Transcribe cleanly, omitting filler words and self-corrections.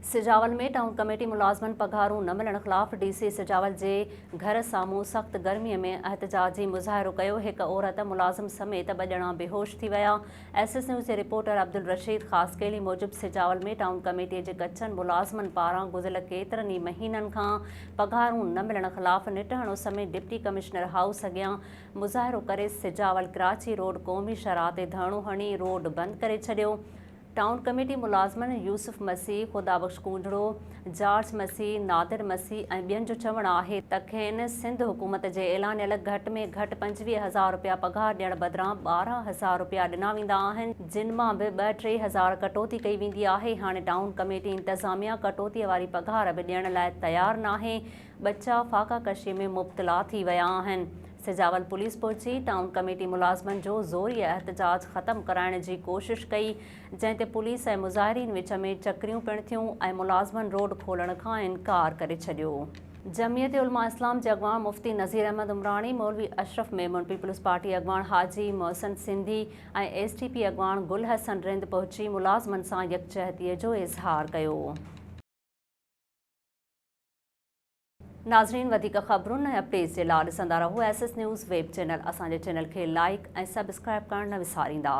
सिजावल में town committee मुलाज़मन पघारूं न मिलण ख़िलाफ़ डीसी सिजावल जे घर साम्हूं सख़्त गर्मीअ में एहतजाजी मुज़ाहिरो कयो। हिक औरत मुलाज़िम समेत 2 ॼणा बेहोश थी विया। एसएस न्यूज़ जे रिपोर्टर अब्दुल रशीद ख़ासकेली मूजिब सिजावल में टाउन कमेटीअ जे कचनि मुलाज़मन पारां गुज़िरियल केतिरनि ई महीननि खां पघारूं न मिलण ख़िलाफ़ निटहण समेत डिप्टी कमिश्नर हाउस अॻियां मुज़ाहिरो करे सिजावल कराची रोड क़ौमी शराह ते धरणो हणी रोड बंदि करे छॾियो। टाउन कमेटी मुलाज़मन यूसुफ मसीह, खुदाबख्श कुंडड़ो, जॉर्ज मसीह, नादिर मसीह ऐं ॿियनि जो चवणु आहे त खेनि सिंध हुकूमत जे ऐलानियल घटि में घटि 25,000 रुपया पघार ॾियण बदिरां 12,000 रुपया ॾिना वेंदा आहिनि, जिन मां बि 2-3 हज़ार कटौती कई वेंदी आहे। हाणे टाउन कमेटी इंतज़ामिया कटौतीअ वारी पघार बि ॾियण लाइ तयारु नाहे। बच्चा फाका कशीअ में मुब्तला थी विया आहिनि। सिजावल पुलिस पहुची टाउन कमेटी मुलाज़मन जो ज़ोरी एहतजाज ख़त्म कराइण जी कोशिश कई, जंहिं ते पुलिस ऐं मुज़ाहिरीन विच में चकरियूं पिणु थियूं ऐं मुलाज़मन रोड खोलण खां इनकार करे छॾियो। जमियत उलमा इस्लाम जे अॻवान मुफ्ती नज़ीर अहमद उमरानी, मौलवी अशरफ मेमून, पीपल्स पार्टी अॻवान हाजी मोहसिन सिंधी ऐं एसटीपी अॻवान गुल हसन रिंद पहुची मुलाज़मन सां यकजहतीअ जो इज़हार कयो। नाज़रीन, वधीक ख़बरुनि ऐं अपडेट्स जे लाइ ॾिसंदा रहो एसएस न्यूज़ वेब चैनल। असांजे चैनल खे लाइक ऐं सब्सक्राइब करणु न विसारींदा।